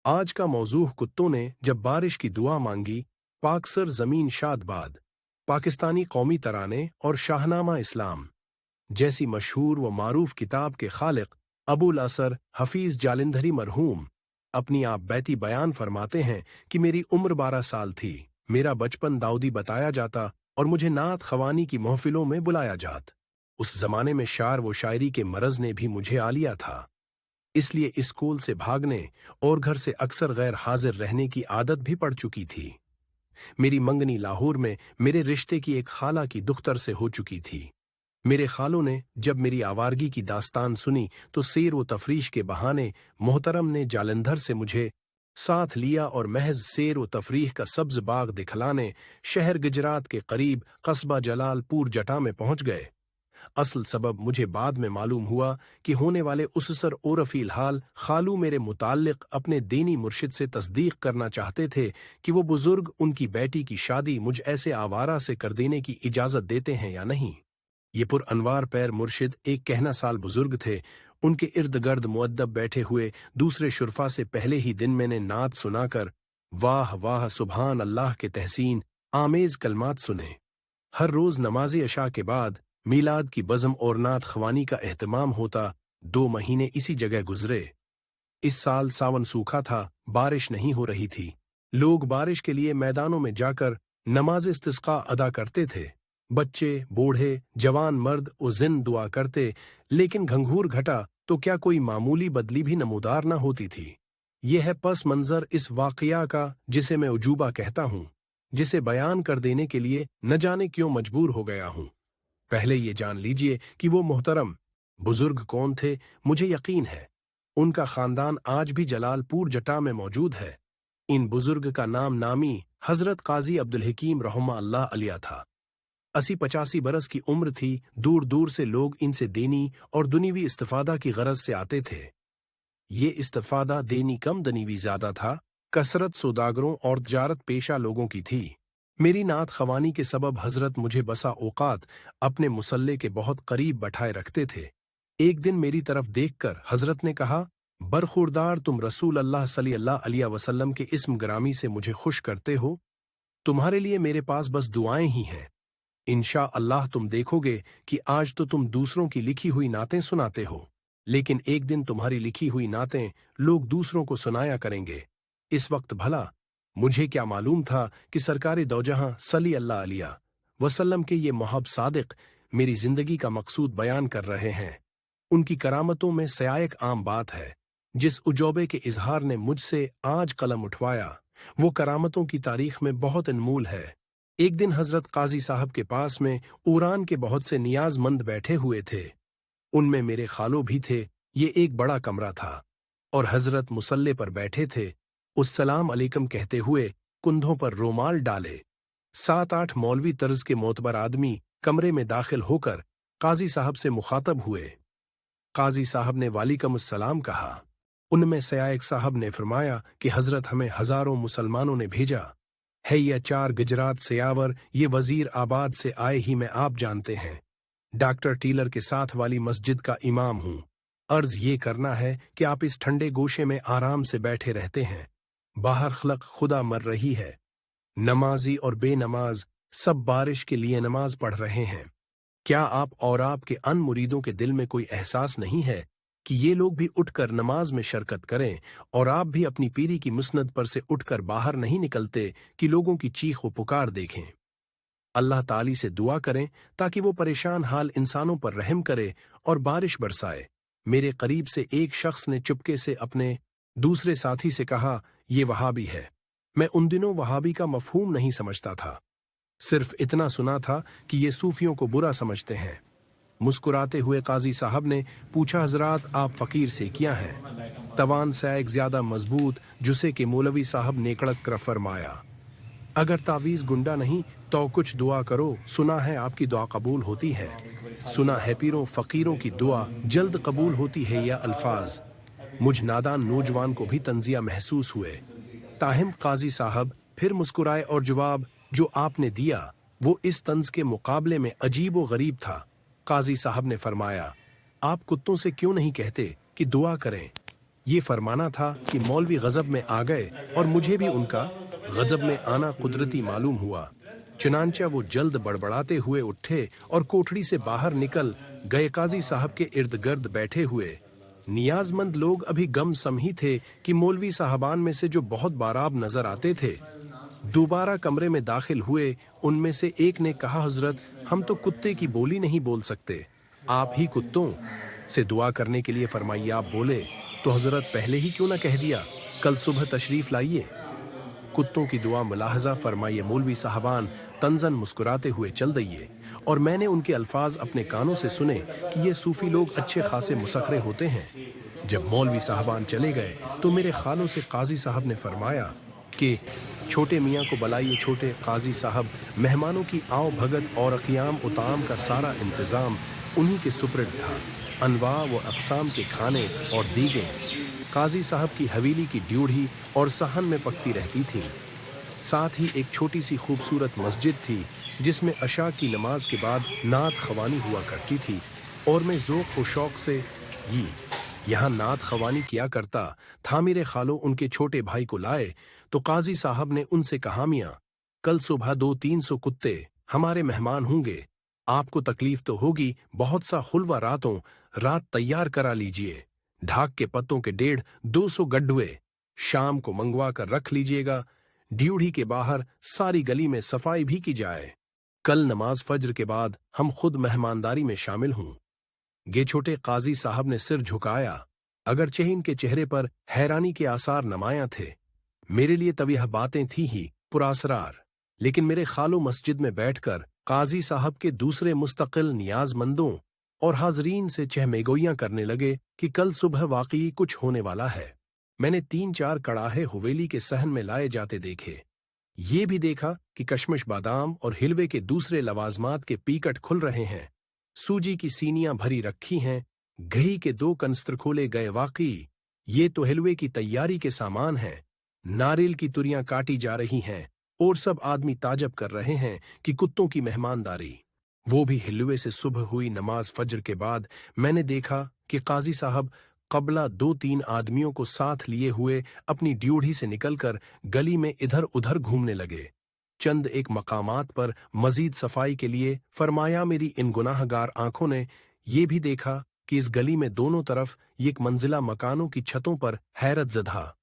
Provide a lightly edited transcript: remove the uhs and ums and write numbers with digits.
आज का मौजूह कुत्तों ने जब बारिश की दुआ मांगी, पाकसर जमीन शादबाद, पाकिस्तानी कौमी तराने और शाहनामा इस्लाम जैसी मशहूर व मारूफ किताब के खालिक अबुल असर हफीज जालिंधरी मरहूम अपनी आप बैती बयान फरमाते हैं कि मेरी उम्र 12 साल थी। मेरा बचपन दाऊदी बताया जाता और मुझे नात खवानी की महफिलों में बुलाया जात। उस जमाने में शार व शायरी के मरज ने भी मुझे आ लिया था, इसलिए स्कूल से भागने और घर से अक्सर गैर हाजिर रहने की आदत भी पड़ चुकी थी। मेरी मंगनी लाहौर में मेरे रिश्ते की एक खाला की दुख्तर से हो चुकी थी। मेरे खालों ने जब मेरी आवारगी की दास्तान सुनी तो सैर व तफरीश के बहाने मोहतरम ने जालंधर से मुझे साथ लिया और महज सैर व तफरीह का सब्ज बाग दिखलाने शहर गुजरात के करीब कस्बा जलालपुर जटा में पहुंच गए। असल सबब मुझे बाद में मालूम हुआ कि होने वाले उससर और फिलहाल खालू मेरे मुताल्लिक अपने दीनी मुर्शिद से तस्दीक करना चाहते थे कि वो बुजुर्ग उनकी बेटी की शादी मुझ ऐसे आवारा से कर देने की इजाजत देते हैं या नहीं। ये पुर अनवार पैर मुर्शिद एक कहना साल बुजुर्ग थे। उनके इर्द गर्द मुअद्दब बैठे हुए दूसरे शुरफा से पहले ही दिन मैंने नात सुनाकर वाह वाह सुभान अल्लाह के तहसीन आमेज कलमात सुने। हर रोज नमाज़े अशा के बाद मीलाद की बज़म और नात ख्वानी का एहतमाम होता। 2 महीने इसी जगह गुजरे। इस साल सावन सूखा था, बारिश नहीं हो रही थी। लोग बारिश के लिए मैदानों में जाकर नमाज इस्तिस्का अदा करते थे। बच्चे, बूढ़े, जवान मर्द और जिन दुआ करते, लेकिन घंघूर घटा तो क्या कोई मामूली बदली भी नमूदार न होती थी। यह है पस मंजर इस वाकया का जिसे मैं उजूबा कहता हूँ, जिसे बयान कर देने के लिए न जाने क्यों मजबूर हो गया हूँ। पहले ये जान लीजिए कि वो मोहतरम बुजुर्ग कौन थे। मुझे यकीन है उनका खानदान आज भी जलालपुर जटा में मौजूद है। इन बुजुर्ग का नाम नामी हजरत काजी अब्दुल हकीम रहमा अल्लाह अलिया था। 80-85 बरस की उम्र थी। दूर दूर से लोग इनसे देनी और दुनीवी इस्तिफादा की गरज से आते थे। ये इस्तिफादा देनी कम दनीवी ज्यादा था। कसरत सौदागरों और तजारत पेशा लोगों की थी। मेरी नात खवानी के सबब हजरत मुझे बसा औकात अपने मुसल्ले के बहुत करीब बैठाए रखते थे। एक दिन मेरी तरफ देखकर हजरत ने कहा, बरखुरदार तुम रसूल अल्लाह सल्लल्लाहु अलैहि वसल्लम के इस्म ग्रामी से मुझे खुश करते हो। तुम्हारे लिए मेरे पास बस दुआएं ही हैं। इंशा अल्लाह तुम देखोगे कि आज तो तुम दूसरों की लिखी हुई नातें सुनाते हो, लेकिन एक दिन तुम्हारी लिखी हुई नातें लोग दूसरों को सुनाया करेंगे। इस वक्त भला मुझे क्या मालूम था कि सरकार दौजहां सल्लल्लाहु अलैहि वसल्लम के ये मोहब सादिक मेरी जिंदगी का मकसूद बयान कर रहे हैं। उनकी करामतों में सयायक आम बात है। जिस उजौबे के इजहार ने मुझसे आज कलम उठवाया वो करामतों की तारीख में बहुत अनमोल है। एक दिन हजरत काजी साहब के पास में ऊरान के बहुत से नियाजमंद बैठे हुए थे। उनमें मेरे खालो भी थे। ये एक बड़ा कमरा था और हजरत मुसल्ले पर बैठे थे। उस्सलाम अलैकुम कहते हुए कुंधों पर रोमाल डाले 7-8 मौलवी तर्ज के मोतबर आदमी कमरे में दाखिल होकर काजी साहब से मुखातब हुए। काजी साहब ने वालिकुमुस्सलाम कहा। उनमें सयायक साहब ने फरमाया कि हजरत हमें हजारों मुसलमानों ने भेजा है। यह 4 गुजरात से आवर ये वजीर आबाद से आए ही मैं आप जानते हैं। डॉक्टर टीलर के साथ वाली मस्जिद का इमाम हूँ। अर्ज ये करना है कि आप इस ठंडे गोशे में आराम से बैठे रहते हैं। बाहर खलक खुदा मर रही है। नमाजी और बेनमाज सब बारिश के लिए नमाज पढ़ रहे हैं। क्या आप और आपके अन मुरीदों के दिल में कोई एहसास नहीं है कि ये लोग भी उठकर नमाज में शरकत करें, और आप भी अपनी पीरी की मुस्नद पर से उठकर बाहर नहीं निकलते कि लोगों की चीख व पुकार देखें। अल्लाह ताली से दुआ करें ताकि वो परेशान हाल इंसानों पर रहम करे और बारिश बरसाए। मेरे करीब से एक शख्स ने चुपके से अपने दूसरे साथी से कहा, ये वहाबी है। मैं उन दिनों वहाबी का मफहूम नहीं समझता था, सिर्फ इतना सुना था कि ये सूफियों को बुरा समझते हैं। मुस्कुराते हुए काजी साहब ने पूछा, हजरात आप फकीर से क्या हैं? तवान से एक ज्यादा मजबूत जुसे के मौलवी साहब ने कड़क कर फरमाया, अगर तावीज गुंडा नहीं तो कुछ दुआ करो, सुना है आपकी दुआ कबूल होती है। सुना है पीरों फकीरों की दुआ जल्द कबूल होती है। या अल्फाज मुझ नादान नौजवान को भी तंजिया महसूस हुए। ताहिम काजी साहब फिर मुस्कुराए और जवाब जो आपने दिया वो इस तंज के मुकाबले में अजीब व गरीब था। काजी साहब ने फरमाया, आप कुत्तों से क्यों नहीं कहते कि दुआ करें? ये फरमाना था कि मौलवी गजब में आ गए और मुझे भी उनका गजब में आना कुदरती मालूम हुआ। चुनांचा वो जल्द बड़बड़ाते हुए उठे और कोठड़ी से बाहर निकल गए। काजी साहब के इर्द गिर्द बैठे हुए नियाजमंद लोग अभी गम सम ही थे कि मौलवी साहबान में से जो बहुत बाराब नजर आते थे दोबारा कमरे में दाखिल हुए। उनमें से एक ने कहा, हजरत, हम तो कुत्ते की बोली नहीं बोल सकते, आप ही कुत्तों से दुआ करने के लिए फरमाइए। आप बोले तो हजरत पहले ही क्यों ना कह दिया, कल सुबह तशरीफ लाइए। कुत्तों की दुआ मुलाहजा फरमाइए। मौलवी साहबान तंजन मुस्कुराते हुए चल दिए और मैंने उनके अल्फाज अपने कानों से सुने कि ये सूफी लोग अच्छे खासे मुसखरे होते हैं। जब मौलवी साहबान चले गए तो मेरे खालों से काजी साहब ने फरमाया कि छोटे मियाँ को बुलाइए। छोटे काजी साहब मेहमानों की आओ भगत और अक़ियाम उताम का सारा इंतज़ाम उन्हीं के सुपुर्द था। अनवा व अक़साम के खाने और दीगें काजी साहब की हवेली की ड्यूढ़ी और सहन में पकती रहती थीं। साथ ही एक छोटी सी खूबसूरत मस्जिद थी जिसमें अशा की नमाज के बाद नात खवानी हुआ करती थी और मैं ज़ौक़ व शौक़ से यहाँ नात खवानी किया करता था। मेरे खालो उनके छोटे भाई को लाए तो काजी साहब ने उनसे कहा, मियाँ, कल सुबह 200-300 कुत्ते हमारे मेहमान होंगे, आपको तकलीफ तो होगी, बहुत सा हुलवा रात तैयार करा लीजिए। ढाक के पत्तों के 150-200 गड्ढुए शाम को मंगवा कर रख लीजिएगा। ड्यूढ़ी के बाहर सारी गली में सफाई भी की जाए। कल नमाज फज्र के बाद हम खुद मेहमानदारी में शामिल हूं। गे छोटे काजी साहब ने सिर झुकाया, अगरचे इनके चेहरे पर हैरानी के आसार नमाया थे। मेरे लिए तब यह बातें थी ही पुरासरार, लेकिन मेरे खालो मस्जिद में बैठकर काजी साहब के दूसरे मुस्तकिल नियाजमंदों और हाजरीन से चहमेगोइयां करने लगे कि कल सुबह वाकई कुछ होने वाला है। मैंने 3-4 कड़ाहे हवेली के सहन में लाए जाते देखे। ये भी देखा कि कशमश बादाम और हिलवे के दूसरे लवाजमात के पीकट खुल रहे हैं। सूजी की सीनियां भरी रखी हैं, घी के 2 कनस्तर खोले गए। वाकई ये तो हिलवे की तैयारी के सामान हैं। नारियल की तुरियां काटी जा रही हैं और सब आदमी ताजब कर रहे हैं कि कुत्तों की मेहमानदारी, वो भी हिलवे से। सुबह हुई नमाज फज्र के बाद मैंने देखा कि काजी साहब कबला 2-3 आदमियों को साथ लिए हुए अपनी ड्यूढ़ी से निकलकर गली में इधर उधर घूमने लगे। चंद एक मकामात पर मजीद सफाई के लिए फरमाया। मेरी इन गुनाहगार आंखों ने ये भी देखा कि इस गली में दोनों तरफ एक मंजिला मकानों की छतों पर हैरत ज़दा